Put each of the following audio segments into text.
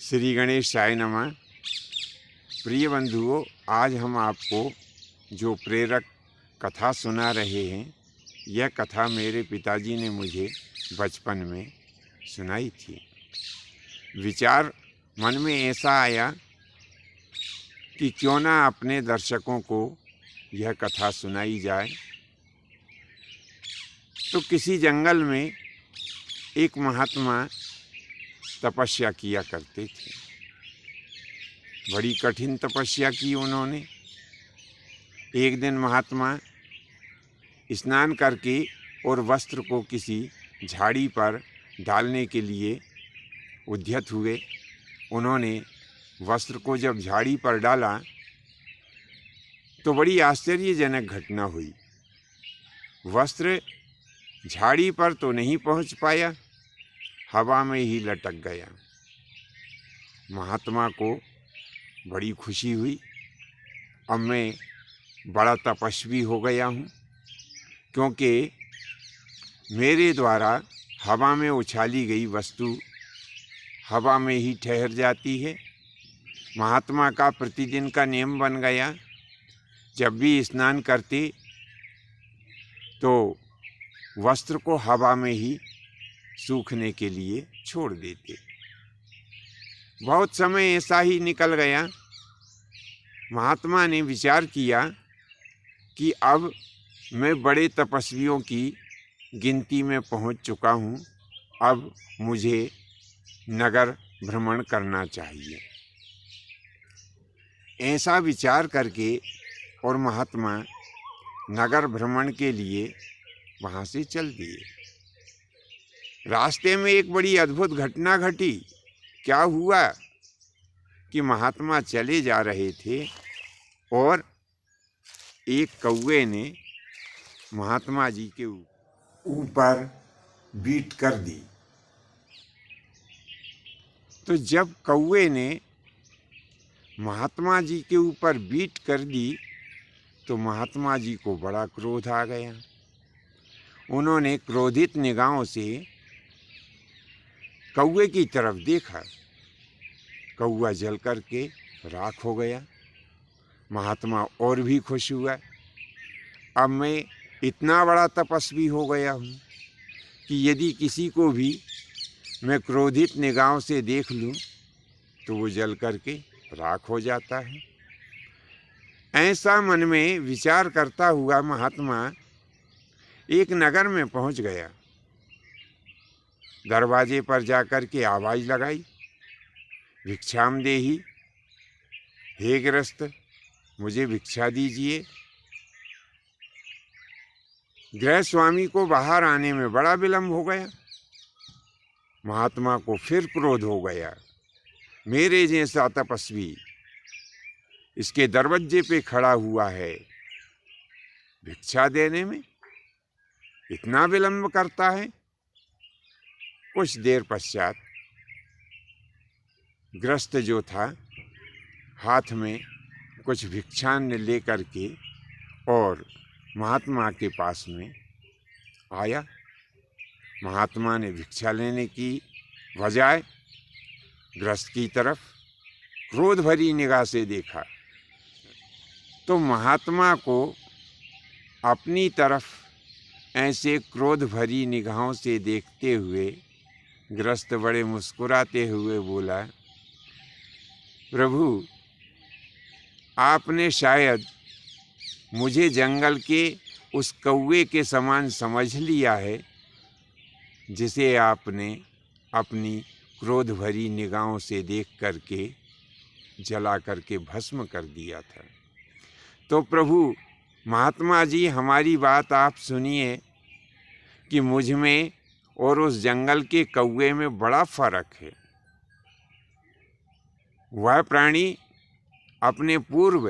श्री गणेशाय नमः। प्रिय बंधुओं, आज हम आपको जो प्रेरक कथा सुना रहे हैं, यह कथा मेरे पिताजी ने मुझे बचपन में सुनाई थी। विचार मन में ऐसा आया कि क्यों ना अपने दर्शकों को यह कथा सुनाई जाए। तो किसी जंगल में एक महात्मा तपस्या किया करते थे। बड़ी कठिन तपस्या की उन्होंने। एक दिन महात्मा स्नान करके और वस्त्र को किसी झाड़ी पर डालने के लिए उद्यत हुए। उन्होंने वस्त्र को जब झाड़ी पर डाला तो बड़ी आश्चर्यजनक घटना हुई। वस्त्र झाड़ी पर तो नहीं पहुंच पाया, हवा में ही लटक गया। महात्मा को बड़ी खुशी हुई। अब मैं बड़ा तपस्वी हो गया हूँ, क्योंकि मेरे द्वारा हवा में उछाली गई वस्तु हवा में ही ठहर जाती है। महात्मा का प्रतिदिन का नियम बन गया, जब भी स्नान करते तो वस्त्र को हवा में ही सूखने के लिए छोड़ देते। बहुत समय ऐसा ही निकल गया। महात्मा ने विचार किया कि अब मैं बड़े तपस्वियों की गिनती में पहुंच चुका हूं, अब मुझे नगर भ्रमण करना चाहिए। ऐसा विचार करके और महात्मा नगर भ्रमण के लिए वहां से चल दिए। रास्ते में एक बड़ी अद्भुत घटना घटी। क्या हुआ कि महात्मा चले जा रहे थे और एक कौवे ने महात्मा जी के ऊपर बीट कर दी। तो जब कौवे ने महात्मा जी के ऊपर बीट कर दी तो महात्मा जी को बड़ा क्रोध आ गया। उन्होंने क्रोधित निगाहों से कौवे की तरफ देखा। कौवा जल करके राख हो गया। महात्मा और भी खुश हुआ। अब मैं इतना बड़ा तपस्वी हो गया हूँ कि यदि किसी को भी मैं क्रोधित निगाहों से देख लूँ तो वो जल करके राख हो जाता है। ऐसा मन में विचार करता हुआ महात्मा एक नगर में पहुँच गया। दरवाजे पर जाकर के आवाज़ लगाई, भिक्षाम देहि, हे गृहस्थ, मुझे भिक्षा दीजिए। गृह स्वामी को बाहर आने में बड़ा विलंब हो गया। महात्मा को फिर क्रोध हो गया। मेरे जैसा तपस्वी इसके दरवाजे पे खड़ा हुआ है, भिक्षा देने में इतना विलंब करता है। कुछ देर पश्चात गृहस्थ जो था हाथ में कुछ भिक्षान्न लेकर के और महात्मा के पास में आया। महात्मा ने भिक्षा लेने की बजाय गृहस्थ की तरफ क्रोध भरी निगाह से देखा। तो महात्मा को अपनी तरफ ऐसे क्रोध भरी निगाहों से देखते हुए गृहस्थ बड़े मुस्कुराते हुए बोला, प्रभु, आपने शायद मुझे जंगल के उस कौवे के समान समझ लिया है जिसे आपने अपनी क्रोध भरी निगाहों से देख करके जला करके भस्म कर दिया था। तो प्रभु महात्मा जी, हमारी बात आप सुनिए कि मुझ में और उस जंगल के कौवे में बड़ा फर्क है। वह प्राणी अपने पूर्व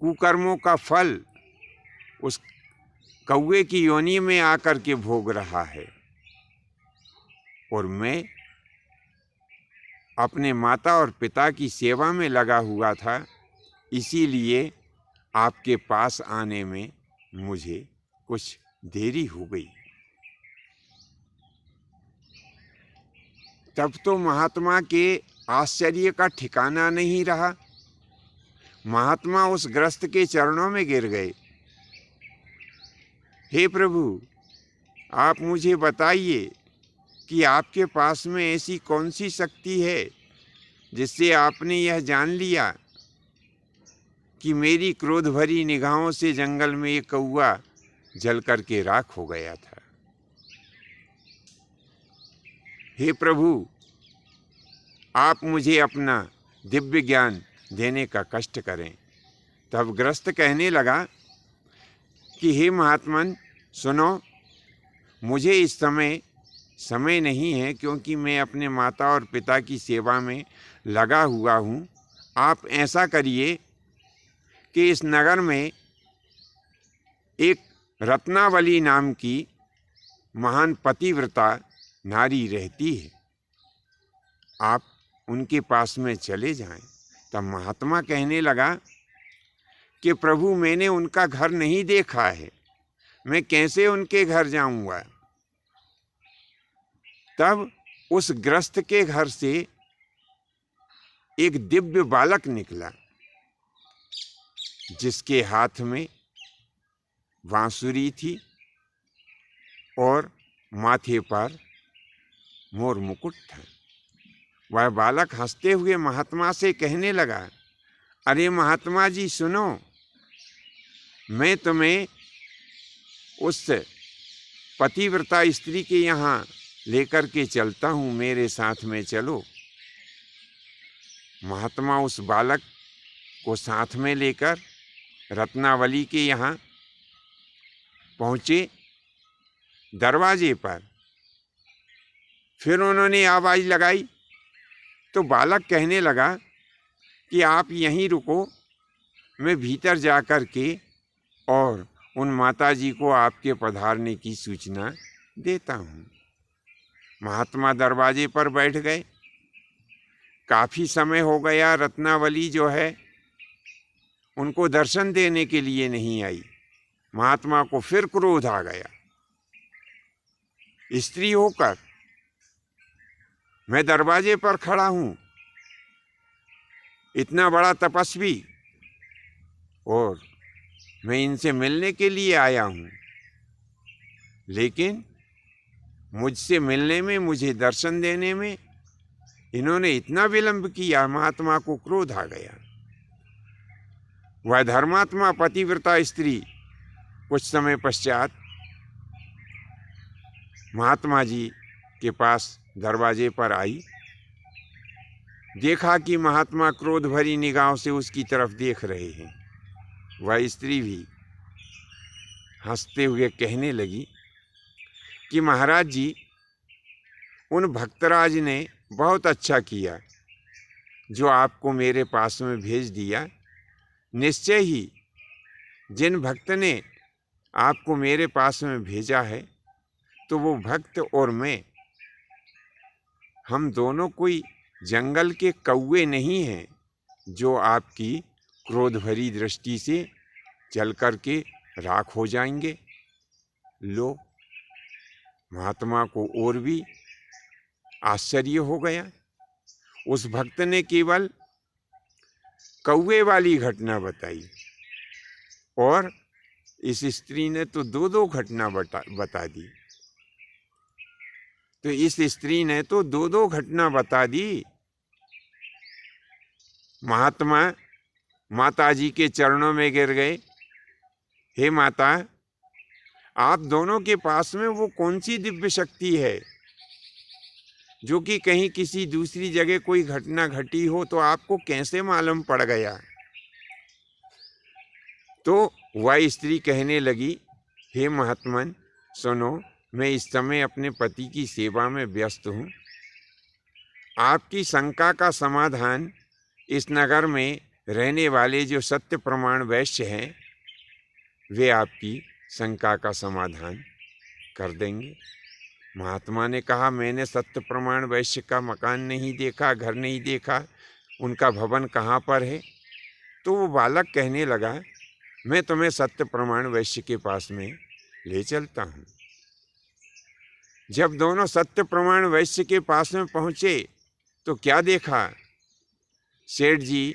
कुकर्मों का फल उस कौवे की योनि में आकर के भोग रहा है, और मैं अपने माता और पिता की सेवा में लगा हुआ था। इसीलिए आपके पास आने में मुझे कुछ देरी हो गई। तब तो महात्मा के आश्चर्य का ठिकाना नहीं रहा। महात्मा उस ग्रस्त के चरणों में गिर गए। हे प्रभु, आप मुझे बताइए कि आपके पास में ऐसी कौन सी शक्ति है जिससे आपने यह जान लिया कि मेरी क्रोध भरी निगाहों से जंगल में एक कौआ जल करके राख हो गया था। हे प्रभु, आप मुझे अपना दिव्य ज्ञान देने का कष्ट करें। तब ग्रस्त कहने लगा कि हे महात्मन सुनो, मुझे इस समय नहीं है, क्योंकि मैं अपने माता और पिता की सेवा में लगा हुआ हूँ। आप ऐसा करिए कि इस नगर में एक रत्नावली नाम की महान पतिव्रता नारी रहती है, आप उनके पास में चले जाएं। तब महात्मा कहने लगा कि प्रभु, मैंने उनका घर नहीं देखा है, मैं कैसे उनके घर जाऊंगा। तब उस ग्रस्त के घर से एक दिव्य बालक निकला, जिसके हाथ में बांसुरी थी और माथे पर मोर मुकुट था। वह बालक हंसते हुए महात्मा से कहने लगा, अरे महात्मा जी सुनो, मैं तुम्हें उस पतिव्रता स्त्री के यहाँ लेकर के चलता हूँ, मेरे साथ में चलो। महात्मा उस बालक को साथ में लेकर रत्नावली के यहाँ पहुँचे। दरवाजे पर फिर उन्होंने आवाज़ लगाई तो बालक कहने लगा कि आप यहीं रुको, मैं भीतर जा कर के और उन माताजी को आपके पधारने की सूचना देता हूँ। महात्मा दरवाजे पर बैठ गए। काफ़ी समय हो गया, रत्नावली जो है उनको दर्शन देने के लिए नहीं आई। महात्मा को फिर क्रोध आ गया। स्त्री होकर मैं दरवाजे पर खड़ा हूँ, इतना बड़ा तपस्वी, और मैं इनसे मिलने के लिए आया हूँ, लेकिन मुझसे मिलने में, मुझे दर्शन देने में इन्होंने इतना विलंब किया। महात्मा को क्रोध आ गया। वह धर्मात्मा पतिव्रता स्त्री कुछ समय पश्चात महात्मा जी के पास दरवाजे पर आई। देखा कि महात्मा क्रोध भरी निगाहों से उसकी तरफ देख रहे हैं। वह स्त्री भी हंसते हुए कहने लगी कि महाराज जी, उन भक्तराज ने बहुत अच्छा किया जो आपको मेरे पास में भेज दिया। निश्चय ही जिन भक्त ने आपको मेरे पास में भेजा है, तो वो भक्त और मैं, हम दोनों कोई जंगल के कौवे नहीं हैं जो आपकी क्रोध भरी दृष्टि से जल करके राख हो जाएंगे। लो, महात्मा को और भी आश्चर्य हो गया। उस भक्त ने केवल कौवे वाली घटना बताई और इस स्त्री ने तो दो घटना बता दी। तो इस स्त्री ने तो दो घटना बता दी। महात्मा माता जी के चरणों में गिर गए। हे माता, आप दोनों के पास में वो कौन सी दिव्य शक्ति है जो कि कहीं किसी दूसरी जगह कोई घटना घटी हो तो आपको कैसे मालूम पड़ गया? तो वह स्त्री कहने लगी, हे महात्मन सुनो, मैं इस समय अपने पति की सेवा में व्यस्त हूँ। आपकी शंका का समाधान इस नगर में रहने वाले जो सत्य प्रमाण वैश्य हैं, वे आपकी शंका का समाधान कर देंगे। महात्मा ने कहा, मैंने सत्य प्रमाण वैश्य का मकान नहीं देखा, घर नहीं देखा, उनका भवन कहाँ पर है? तो वो बालक कहने लगा, मैं तुम्हें सत्य प्रमाण वैश्य के पास में ले चलता हूँ। जब दोनों सत्य प्रमाण वैश्य के पास में पहुँचे तो क्या देखा, सेठ जी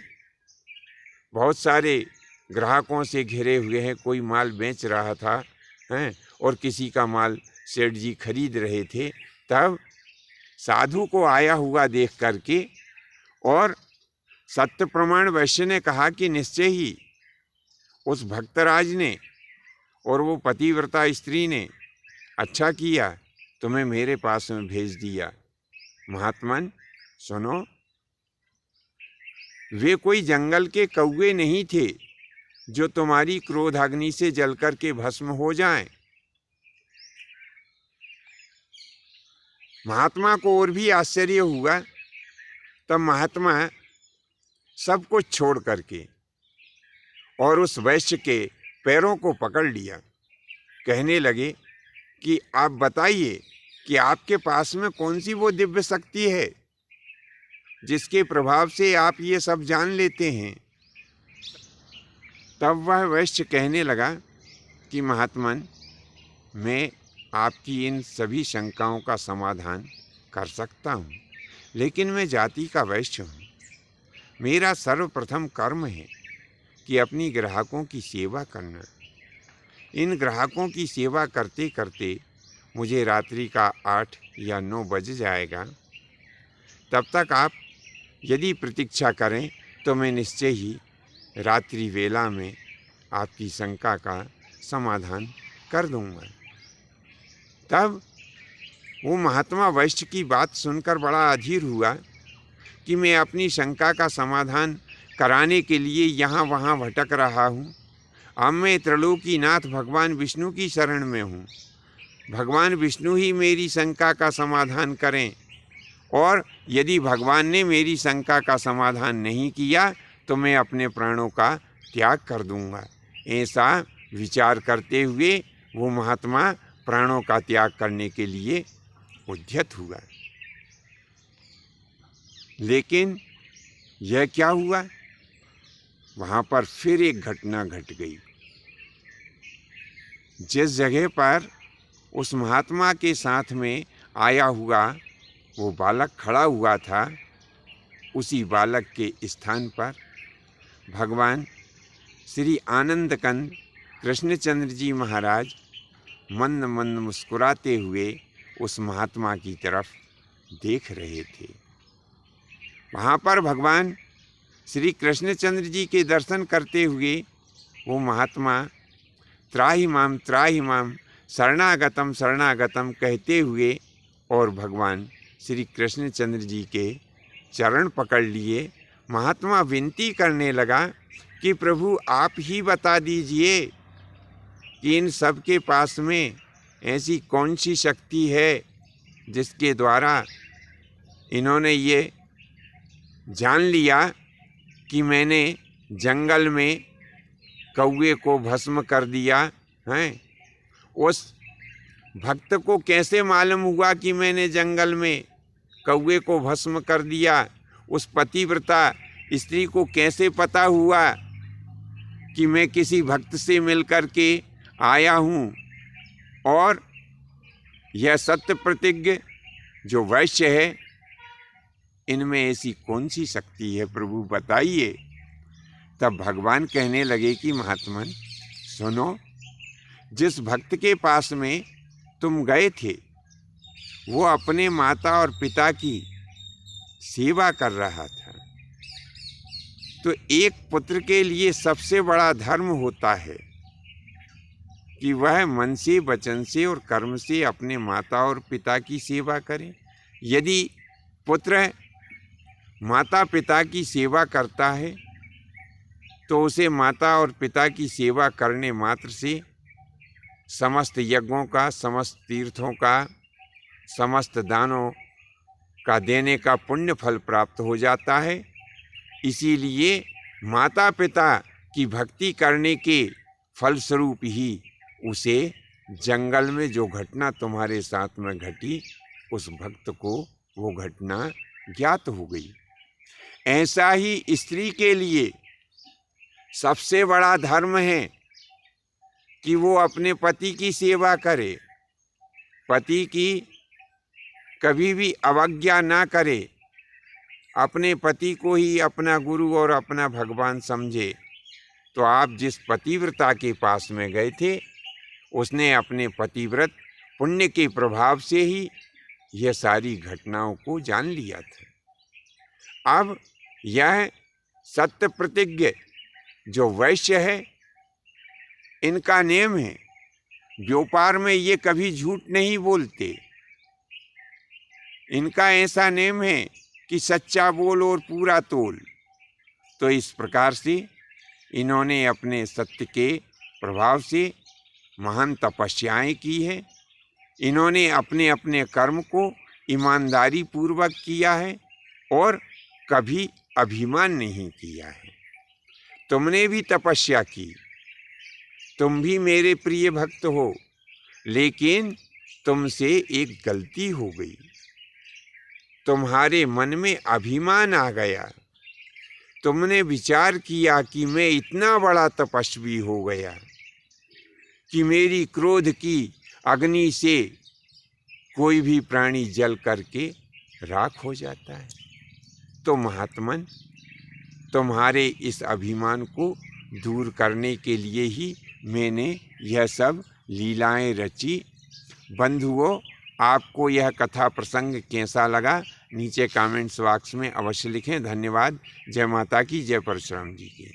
बहुत सारे ग्राहकों से घिरे हुए हैं, कोई माल बेच रहा था हैं और किसी का माल सेठ जी खरीद रहे थे। तब साधु को आया हुआ देख करके और सत्य प्रमाण वैश्य ने कहा कि निश्चय ही उस भक्तराज ने और वो पतिव्रता स्त्री ने अच्छा किया, तुम्हें मेरे पास में भेज दिया। महात्मन सुनो, वे कोई जंगल के कौवे नहीं थे जो तुम्हारी क्रोधाग्नि से जल करके भस्म हो जाएं। महात्मा को और भी आश्चर्य हुआ। तब महात्मा सब कुछ छोड़ करके और उस वैश्य के पैरों को पकड़ लिया। कहने लगे कि आप बताइए कि आपके पास में कौन सी वो दिव्य शक्ति है जिसके प्रभाव से आप ये सब जान लेते हैं। तब वह वैश्य कहने लगा कि महात्मन, मैं आपकी इन सभी शंकाओं का समाधान कर सकता हूँ, लेकिन मैं जाति का वैश्य हूँ। मेरा सर्वप्रथम कर्म है कि अपनी ग्राहकों की सेवा करना। इन ग्राहकों की सेवा करते करते मुझे रात्रि का 8 या 9 बज जाएगा। तब तक आप यदि प्रतीक्षा करें तो मैं निश्चय ही रात्रि वेला में आपकी शंका का समाधान कर दूंगा। तब वो महात्मा वैश्य की बात सुनकर बड़ा अधीर हुआ कि मैं अपनी शंका का समाधान कराने के लिए यहाँ वहाँ भटक रहा हूँ। अब मैं त्रिलोकीनाथ भगवान विष्णु की शरण में हूँ। भगवान विष्णु ही मेरी शंका का समाधान करें, और यदि भगवान ने मेरी शंका का समाधान नहीं किया तो मैं अपने प्राणों का त्याग कर दूंगा। ऐसा विचार करते हुए वो महात्मा प्राणों का त्याग करने के लिए उद्यत हुआ। लेकिन यह क्या हुआ, वहाँ पर फिर एक घटना घट गई। जिस जगह पर उस महात्मा के साथ में आया हुआ वो बालक खड़ा हुआ था, उसी बालक के स्थान पर भगवान श्री आनंद कंद कृष्णचंद्र जी महाराज मंद मंद मुस्कुराते हुए उस महात्मा की तरफ देख रहे थे। वहाँ पर भगवान श्री कृष्णचंद्र जी के दर्शन करते हुए वो महात्मा त्राहि माम शरणागतम शरणागतम कहते हुए और भगवान श्री कृष्णचंद्र जी के चरण पकड़ लिए। महात्मा विनती करने लगा कि प्रभु आप ही बता दीजिए कि इन सब के पास में ऐसी कौन सी शक्ति है जिसके द्वारा इन्होंने ये जान लिया कि मैंने जंगल में कौवे को भस्म कर दिया है। उस भक्त को कैसे मालूम हुआ कि मैंने जंगल में कौवे को भस्म कर दिया? उस पतिव्रता स्त्री को कैसे पता हुआ कि मैं किसी भक्त से मिलकर के आया हूँ? और यह सत्य प्रतिज्ञ जो वैश्य है, इनमें ऐसी कौन सी शक्ति है प्रभु बताइए। तब भगवान कहने लगे कि महात्मन सुनो, जिस भक्त के पास में तुम गए थे वो अपने माता और पिता की सेवा कर रहा था। तो एक पुत्र के लिए सबसे बड़ा धर्म होता है कि वह मन से, वचन से और कर्म से अपने माता और पिता की सेवा करे। यदि पुत्र माता पिता की सेवा करता है तो उसे माता और पिता की सेवा करने मात्र से समस्त यज्ञों का, समस्त तीर्थों का, समस्त दानों का देने का पुण्य फल प्राप्त हो जाता है। इसीलिए माता पिता की भक्ति करने के फलस्वरूप ही उसे जंगल में जो घटना तुम्हारे साथ में घटी, उस भक्त को वो घटना ज्ञात हो गई। ऐसा ही स्त्री के लिए सबसे बड़ा धर्म है कि वो अपने पति की सेवा करे, पति की कभी भी अवज्ञा ना करे, अपने पति को ही अपना गुरु और अपना भगवान समझे, तो आप जिस पतिव्रता के पास में गए थे उसने अपने पतिव्रत पुण्य के प्रभाव से ही यह सारी घटनाओं को जान लिया था। अब यह सत्य प्रतिज्ञ जो वैश्य है, इनका नेम है, व्यापार में ये कभी झूठ नहीं बोलते। इनका ऐसा नेम है कि सच्चा बोल और पूरा तोल। तो इस प्रकार से इन्होंने अपने सत्य के प्रभाव से महान तपस्याएं की है। इन्होंने अपने अपने कर्म को ईमानदारी पूर्वक किया है और कभी अभिमान नहीं किया है। तुमने भी तपस्या की, तुम भी मेरे प्रिय भक्त हो, लेकिन तुमसे एक गलती हो गई। तुम्हारे मन में अभिमान आ गया। तुमने विचार किया कि मैं इतना बड़ा तपस्वी हो गया कि मेरी क्रोध की अग्नि से कोई भी प्राणी जल करके राख हो जाता है। तो महात्मन, तुम्हारे इस अभिमान को दूर करने के लिए ही मैंने यह सब लीलाएं रची। बंधुओं, आपको यह कथा प्रसंग कैसा लगा नीचे कमेंट्स बॉक्स में अवश्य लिखें। धन्यवाद। जय माता की, जय परशुराम जी की।